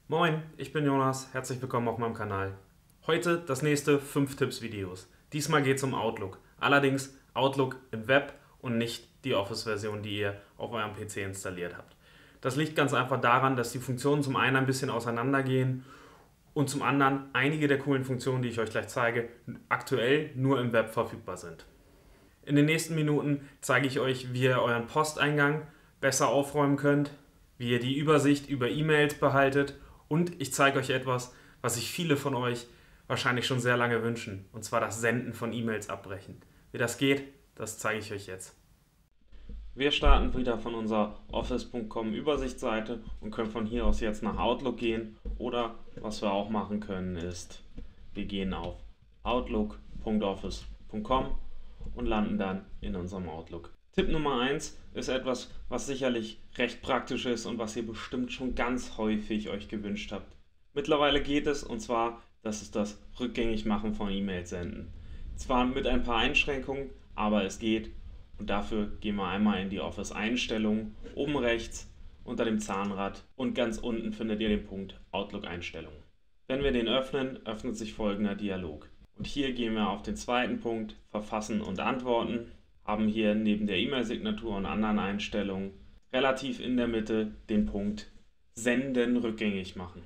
Moin, ich bin Jonas, herzlich willkommen auf meinem Kanal. Heute das nächste 5 Tipps Videos. Diesmal geht es um Outlook, allerdings Outlook im Web und nicht die Office-Version, die ihr auf eurem PC installiert habt. Das liegt ganz einfach daran, dass die Funktionen zum einen ein bisschen auseinandergehen und zum anderen einige der coolen Funktionen, die ich euch gleich zeige, aktuell nur im Web verfügbar sind. In den nächsten Minuten zeige ich euch, wie ihr euren Posteingang besser aufräumen könnt, wie ihr die Übersicht über E-Mails behaltet und ich zeige euch etwas, was sich viele von euch wahrscheinlich schon sehr lange wünschen, und zwar das Senden von E-Mails abbrechen. Wie das geht, das zeige ich euch jetzt. Wir starten wieder von unserer Office.com Übersichtsseite und können von hier aus jetzt nach Outlook gehen, oder was wir auch machen können ist, wir gehen auf outlook.office.com und landen dann in unserem Outlook. Tipp Nummer 1 ist etwas, was sicherlich recht praktisch ist und was ihr bestimmt schon ganz häufig euch gewünscht habt. Mittlerweile geht es, und zwar, das ist das Rückgängigmachen von E-Mails senden. Zwar mit ein paar Einschränkungen, aber es geht, und dafür gehen wir einmal in die Office-Einstellungen, oben rechts unter dem Zahnrad, und ganz unten findet ihr den Punkt Outlook-Einstellungen. Wenn wir den öffnen, öffnet sich folgender Dialog. Und hier gehen wir auf den zweiten Punkt, Verfassen und Antworten, haben hier neben der E-Mail-Signatur und anderen Einstellungen relativ in der Mitte den Punkt Senden rückgängig machen.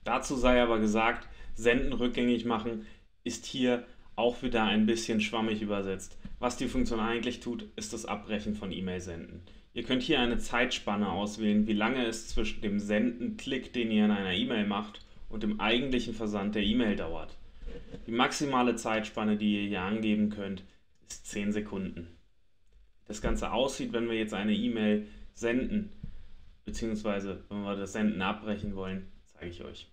Dazu sei aber gesagt, Senden rückgängig machen ist hier auch wieder ein bisschen schwammig übersetzt. Was die Funktion eigentlich tut, ist das Abbrechen von E-Mail-Senden. Ihr könnt hier eine Zeitspanne auswählen, wie lange es zwischen dem Senden-Klick, den ihr in einer E-Mail macht, und dem eigentlichen Versand der E-Mail dauert. Die maximale Zeitspanne, die ihr hier angeben könnt, ist 10 Sekunden. Wie das Ganze aussieht, wenn wir jetzt eine E-Mail senden, beziehungsweise wenn wir das Senden abbrechen wollen, zeige ich euch.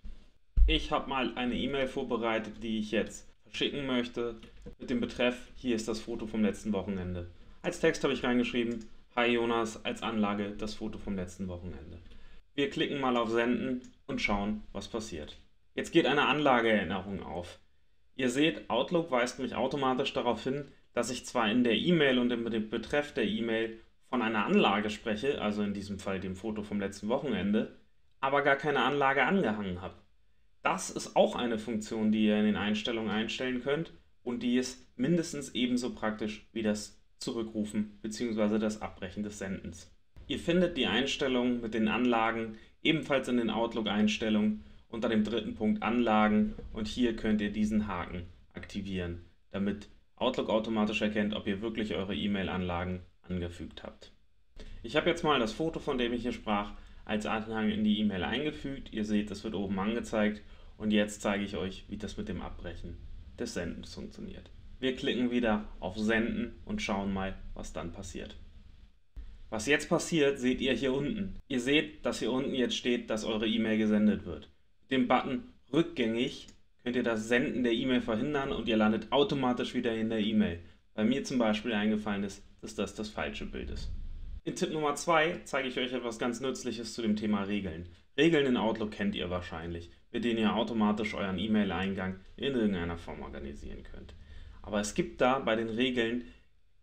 Ich habe mal eine E-Mail vorbereitet, die ich jetzt verschicken möchte, mit dem Betreff: Hier ist das Foto vom letzten Wochenende. Als Text habe ich reingeschrieben: Hi Jonas, als Anlage das Foto vom letzten Wochenende. Wir klicken mal auf Senden und schauen, was passiert. Jetzt geht eine Anlageerinnerung auf. Ihr seht, Outlook weist mich automatisch darauf hin, dass ich zwar in der E-Mail und im Betreff der E-Mail von einer Anlage spreche, also in diesem Fall dem Foto vom letzten Wochenende, aber gar keine Anlage angehangen habe. Das ist auch eine Funktion, die ihr in den Einstellungen einstellen könnt, und die ist mindestens ebenso praktisch wie das Zurückrufen bzw. das Abbrechen des Sendens. Ihr findet die Einstellungen mit den Anlagen ebenfalls in den Outlook-Einstellungen unter dem dritten Punkt Anlagen, und hier könnt ihr diesen Haken aktivieren, damit Outlook automatisch erkennt, ob ihr wirklich eure E-Mail-Anlagen angefügt habt. Ich habe jetzt mal das Foto, von dem ich hier sprach, als Anhang in die E-Mail eingefügt. Ihr seht, das wird oben angezeigt, und jetzt zeige ich euch, wie das mit dem Abbrechen des Sendens funktioniert. Wir klicken wieder auf Senden und schauen mal, was dann passiert. Was jetzt passiert, seht ihr hier unten. Ihr seht, dass hier unten jetzt steht, dass eure E-Mail gesendet wird. Mit dem Button Rückgängig könnt ihr das Senden der E-Mail verhindern und ihr landet automatisch wieder in der E-Mail. Bei mir zum Beispiel eingefallen ist, dass das falsche Bild ist. In Tipp Nummer 2 zeige ich euch etwas ganz Nützliches zu dem Thema Regeln. Regeln in Outlook kennt ihr wahrscheinlich, mit denen ihr automatisch euren E-Mail-Eingang in irgendeiner Form organisieren könnt. Aber es gibt da bei den Regeln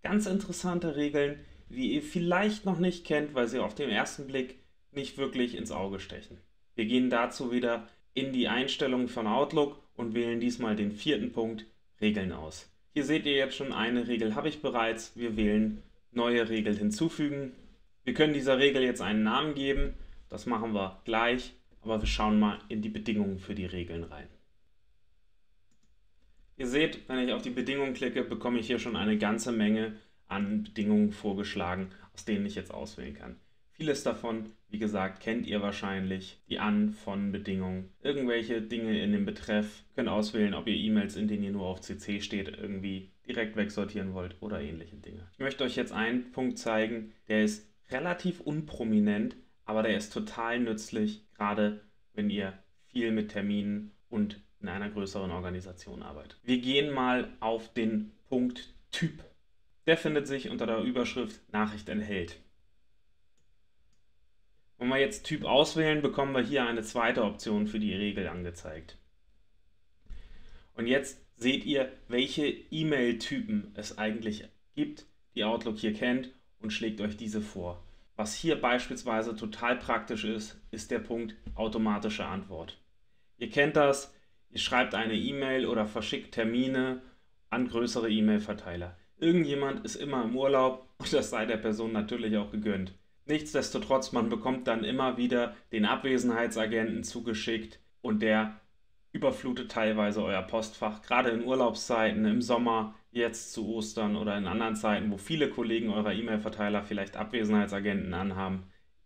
ganz interessante Regeln, die ihr vielleicht noch nicht kennt, weil sie auf den ersten Blick nicht wirklich ins Auge stechen. Wir gehen dazu wieder in die Einstellungen von Outlook und wählen diesmal den vierten Punkt Regeln aus. Hier seht ihr jetzt schon, eine Regel habe ich bereits. Wir wählen Neue Regel hinzufügen. Wir können dieser Regel jetzt einen Namen geben. Das machen wir gleich, aber wir schauen mal in die Bedingungen für die Regeln rein. Ihr seht, wenn ich auf die Bedingungen klicke, bekomme ich hier schon eine ganze Menge an Bedingungen vorgeschlagen, aus denen ich jetzt auswählen kann. Vieles davon, wie gesagt, kennt ihr wahrscheinlich. Die An-, Von Bedingungen, irgendwelche Dinge in dem Betreff. Ihr könnt auswählen, ob ihr E-Mails, in denen ihr nur auf CC steht, irgendwie direkt wegsortieren wollt oder ähnliche Dinge. Ich möchte euch jetzt einen Punkt zeigen, der ist relativ unprominent, aber der ist total nützlich, gerade wenn ihr viel mit Terminen und in einer größeren Organisation arbeitet. Wir gehen mal auf den Punkt Typ. Der findet sich unter der Überschrift Nachricht enthält. Wenn wir jetzt Typ auswählen, bekommen wir hier eine zweite Option für die Regel angezeigt. Und jetzt seht ihr, welche E-Mail-Typen es eigentlich gibt, die Outlook hier kennt, und schlägt euch diese vor. Was hier beispielsweise total praktisch ist, ist der Punkt automatische Antwort. Ihr kennt das, ihr schreibt eine E-Mail oder verschickt Termine an größere E-Mail-Verteiler. Irgendjemand ist immer im Urlaub und das sei der Person natürlich auch gegönnt. Nichtsdestotrotz, man bekommt dann immer wieder den Abwesenheitsagenten zugeschickt und der überflutet teilweise euer Postfach, gerade in Urlaubszeiten, im Sommer, jetzt zu Ostern oder in anderen Zeiten, wo viele Kollegen eurer E-Mail-Verteiler vielleicht Abwesenheitsagenten anhaben,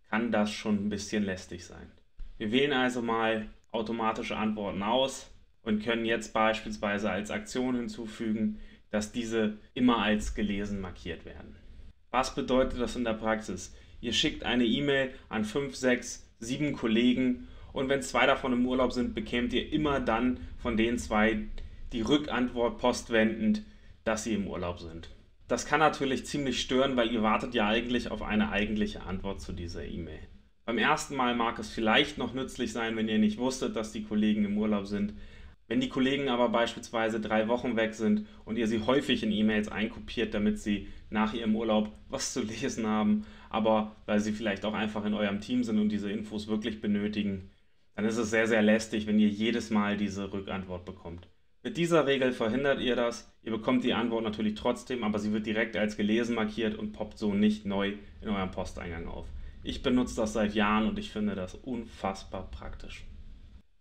kann das schon ein bisschen lästig sein. Wir wählen also mal automatische Antworten aus und können jetzt beispielsweise als Aktion hinzufügen, dass diese immer als gelesen markiert werden. Was bedeutet das in der Praxis? Ihr schickt eine E-Mail an 5, 6, 7 Kollegen und wenn 2 davon im Urlaub sind, bekämt ihr immer dann von den 2 die Rückantwort postwendend, dass sie im Urlaub sind. Das kann natürlich ziemlich stören, weil ihr wartet ja eigentlich auf eine eigentliche Antwort zu dieser E-Mail. Beim ersten Mal mag es vielleicht noch nützlich sein, wenn ihr nicht wusstet, dass die Kollegen im Urlaub sind. Wenn die Kollegen aber beispielsweise 3 Wochen weg sind und ihr sie häufig in E-Mails einkopiert, damit sie nach ihrem Urlaub was zu lesen haben, aber weil sie vielleicht auch einfach in eurem Team sind und diese Infos wirklich benötigen, dann ist es sehr, sehr lästig, wenn ihr jedes Mal diese Rückantwort bekommt. Mit dieser Regel verhindert ihr das. Ihr bekommt die Antwort natürlich trotzdem, aber sie wird direkt als gelesen markiert und poppt so nicht neu in eurem Posteingang auf. Ich benutze das seit Jahren und ich finde das unfassbar praktisch.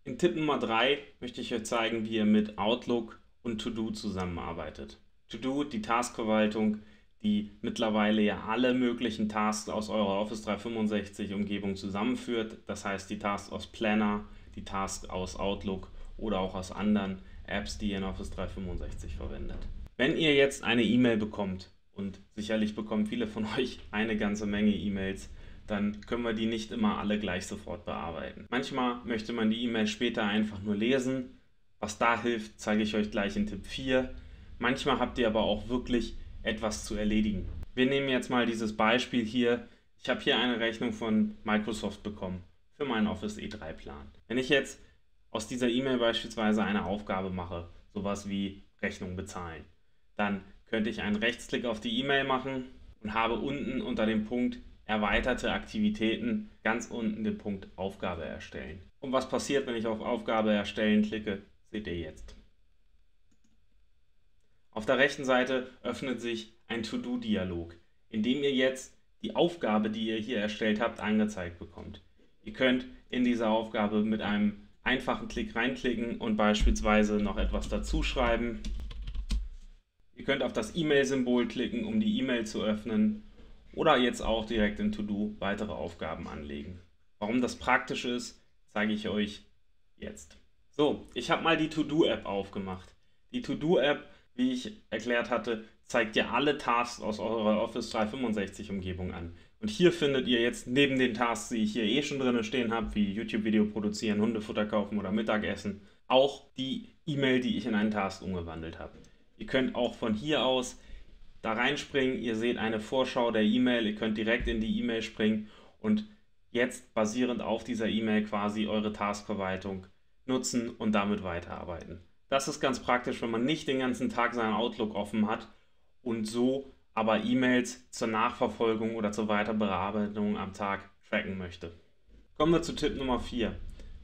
In Tipp Nummer 3 möchte ich euch zeigen, wie ihr mit Outlook und To-Do zusammenarbeitet. To-Do, die Taskverwaltung, die mittlerweile ja alle möglichen Tasks aus eurer Office 365 Umgebung zusammenführt. Das heißt die Tasks aus Planner, die Tasks aus Outlook oder auch aus anderen Apps, die ihr in Office 365 verwendet. Wenn ihr jetzt eine E-Mail bekommt, und sicherlich bekommen viele von euch eine ganze Menge E-Mails, dann können wir die nicht immer alle gleich sofort bearbeiten. Manchmal möchte man die E-Mail später einfach nur lesen. Was da hilft, zeige ich euch gleich in Tipp 4. Manchmal habt ihr aber auch wirklich etwas zu erledigen. Wir nehmen jetzt mal dieses Beispiel hier. Ich habe hier eine Rechnung von Microsoft bekommen für meinen Office E3-Plan. Wenn ich jetzt aus dieser E-Mail beispielsweise eine Aufgabe mache, sowas wie Rechnung bezahlen, dann könnte ich einen Rechtsklick auf die E-Mail machen und habe unten unter dem Punkt erweiterte Aktivitäten ganz unten den Punkt Aufgabe erstellen. Und was passiert, wenn ich auf Aufgabe erstellen klicke, seht ihr jetzt. Auf der rechten Seite öffnet sich ein To-Do-Dialog, in dem ihr jetzt die Aufgabe, die ihr hier erstellt habt, angezeigt bekommt. Ihr könnt in diese Aufgabe mit einem einfachen Klick reinklicken und beispielsweise noch etwas dazu schreiben. Ihr könnt auf das E-Mail-Symbol klicken, um die E-Mail zu öffnen. Oder jetzt auch direkt in To-Do weitere Aufgaben anlegen. Warum das praktisch ist, zeige ich euch jetzt. So, ich habe mal die To-Do-App aufgemacht. Die To-Do-App, wie ich erklärt hatte, zeigt ja alle Tasks aus eurer Office 365 Umgebung an. Und hier findet ihr jetzt neben den Tasks, die ich hier schon drin stehen habe, wie YouTube-Video produzieren, Hundefutter kaufen oder Mittagessen, auch die E-Mail, die ich in einen Task umgewandelt habe. Ihr könnt auch von hier aus da reinspringen, ihr seht eine Vorschau der E-Mail, ihr könnt direkt in die E-Mail springen und jetzt basierend auf dieser E-Mail quasi eure Taskverwaltung nutzen und damit weiterarbeiten. Das ist ganz praktisch, wenn man nicht den ganzen Tag seinen Outlook offen hat und so aber E-Mails zur Nachverfolgung oder zur Weiterbearbeitung am Tag tracken möchte. Kommen wir zu Tipp Nummer 4.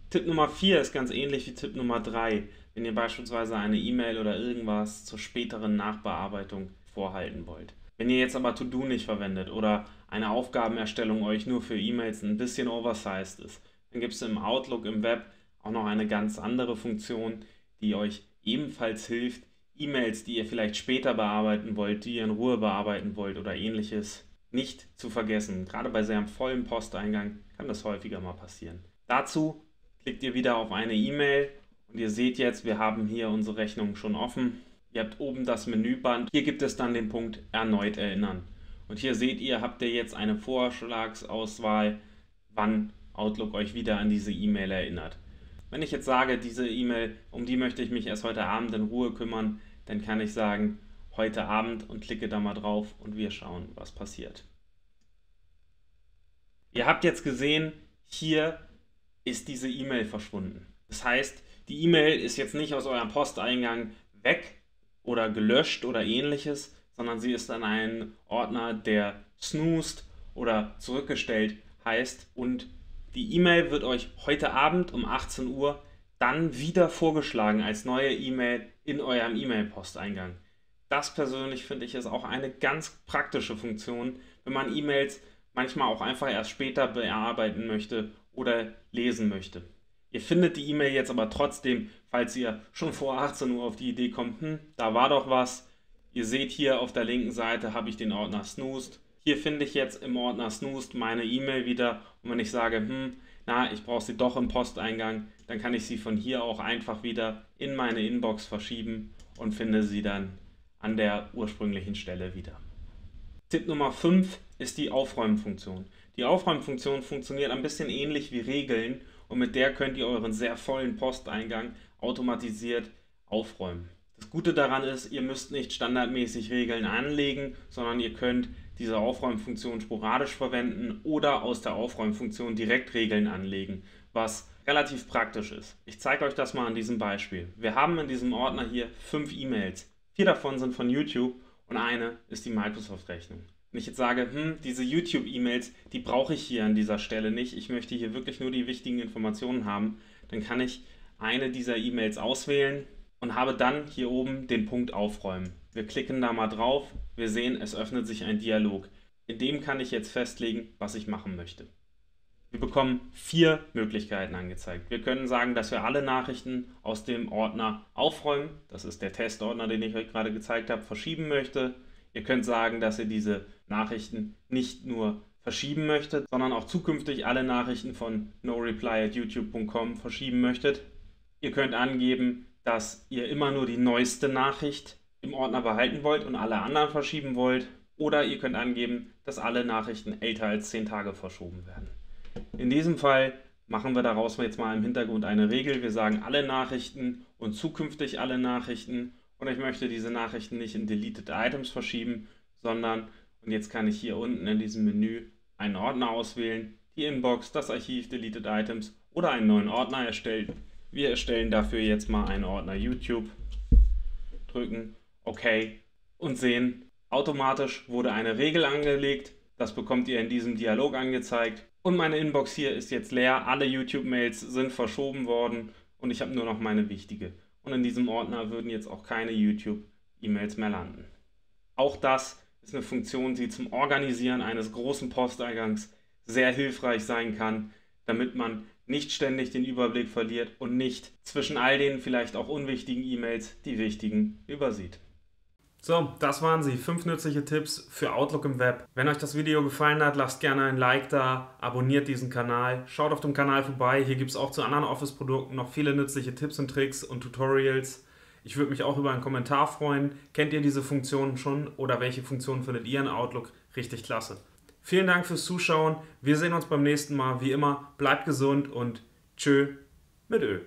Tipp Nummer 4 ist ganz ähnlich wie Tipp Nummer 3, wenn ihr beispielsweise eine E-Mail oder irgendwas zur späteren Nachbearbeitung vorhalten wollt. Wenn ihr jetzt aber To-Do nicht verwendet oder eine Aufgabenerstellung euch nur für E-Mails ein bisschen oversized ist, dann gibt es im Outlook im Web auch noch eine ganz andere Funktion, die euch ebenfalls hilft, E-Mails, die ihr vielleicht später bearbeiten wollt, die ihr in Ruhe bearbeiten wollt oder ähnliches, nicht zu vergessen. Gerade bei sehr vollen Posteingang kann das häufiger mal passieren. Dazu klickt ihr wieder auf eine E-Mail und ihr seht jetzt, wir haben hier unsere Rechnung schon offen. Ihr habt oben das Menüband. Hier gibt es dann den Punkt Erneut erinnern. Und hier seht ihr, habt ihr jetzt eine Vorschlagsauswahl, wann Outlook euch wieder an diese E-Mail erinnert. Wenn ich jetzt sage, diese E-Mail, um die möchte ich mich erst heute Abend in Ruhe kümmern, dann kann ich sagen, heute Abend und klicke da mal drauf und wir schauen, was passiert. Ihr habt jetzt gesehen, hier ist diese E-Mail verschwunden. Das heißt, die E-Mail ist jetzt nicht aus eurem Posteingang weg oder gelöscht oder ähnliches, sondern sie ist an einen Ordner, der snoozt oder zurückgestellt heißt und die E-Mail wird euch heute Abend um 18 Uhr dann wieder vorgeschlagen als neue E-Mail in eurem E-Mail-Posteingang. Das persönlich finde ich ist auch eine ganz praktische Funktion, wenn man E-Mails manchmal auch einfach erst später bearbeiten möchte oder lesen möchte. Ihr findet die E-Mail jetzt aber trotzdem, falls ihr schon vor 18 Uhr auf die Idee kommt, da war doch was. Ihr seht hier auf der linken Seite habe ich den Ordner Snoozed. Hier finde ich jetzt im Ordner Snoozed meine E-Mail wieder und wenn ich sage, ich brauche sie doch im Posteingang, dann kann ich sie von hier auch einfach wieder in meine Inbox verschieben und finde sie dann an der ursprünglichen Stelle wieder. Tipp Nummer 5 ist die Aufräumfunktion. Die Aufräumfunktion funktioniert ein bisschen ähnlich wie Regeln und mit der könnt ihr euren sehr vollen Posteingang automatisiert aufräumen. Das Gute daran ist, ihr müsst nicht standardmäßig Regeln anlegen, sondern ihr könnt diese Aufräumfunktion sporadisch verwenden oder aus der Aufräumfunktion direkt Regeln anlegen, was relativ praktisch ist. Ich zeige euch das mal an diesem Beispiel. Wir haben in diesem Ordner hier 5 E-Mails. 4 davon sind von YouTube und eine ist die Microsoft-Rechnung. Wenn ich jetzt sage, diese YouTube-E-Mails, die brauche ich hier an dieser Stelle nicht, ich möchte hier wirklich nur die wichtigen Informationen haben, dann kann ich eine dieser E-Mails auswählen und habe dann hier oben den Punkt Aufräumen. Wir klicken da mal drauf, wir sehen, es öffnet sich ein Dialog. In dem kann ich jetzt festlegen, was ich machen möchte. Wir bekommen 4 Möglichkeiten angezeigt. Wir können sagen, dass wir alle Nachrichten aus dem Ordner aufräumen, das ist der Testordner, den ich euch gerade gezeigt habe, verschieben möchte. Ihr könnt sagen, dass ihr diese Nachrichten nicht nur verschieben möchtet, sondern auch zukünftig alle Nachrichten von noreply@youtube.com verschieben möchtet. Ihr könnt angeben, dass ihr immer nur die neueste Nachricht im Ordner behalten wollt und alle anderen verschieben wollt. Oder ihr könnt angeben, dass alle Nachrichten älter als 10 Tage verschoben werden. In diesem Fall machen wir daraus jetzt mal im Hintergrund eine Regel. Wir sagen alle Nachrichten und zukünftig alle Nachrichten. Und ich möchte diese Nachrichten nicht in Deleted Items verschieben, sondern, und jetzt kann ich hier unten in diesem Menü einen Ordner auswählen, die Inbox, das Archiv, Deleted Items oder einen neuen Ordner erstellen. Wir erstellen dafür jetzt mal einen Ordner YouTube, drücken OK und sehen, automatisch wurde eine Regel angelegt. Das bekommt ihr in diesem Dialog angezeigt. Und meine Inbox hier ist jetzt leer, alle YouTube-Mails sind verschoben worden und ich habe nur noch meine wichtige. Und in diesem Ordner würden jetzt auch keine YouTube-E-Mails mehr landen. Auch das ist eine Funktion, die zum Organisieren eines großen Posteingangs sehr hilfreich sein kann, damit man nicht ständig den Überblick verliert und nicht zwischen all den vielleicht auch unwichtigen E-Mails die wichtigen übersieht. So, das waren sie. 5 nützliche Tipps für Outlook im Web. Wenn euch das Video gefallen hat, lasst gerne ein Like da, abonniert diesen Kanal, schaut auf dem Kanal vorbei. Hier gibt es auch zu anderen Office-Produkten noch viele nützliche Tipps und Tricks und Tutorials. Ich würde mich auch über einen Kommentar freuen. Kennt ihr diese Funktionen schon oder welche Funktionen findet ihr in Outlook richtig klasse? Vielen Dank fürs Zuschauen. Wir sehen uns beim nächsten Mal. Wie immer, bleibt gesund und tschö mit Ö.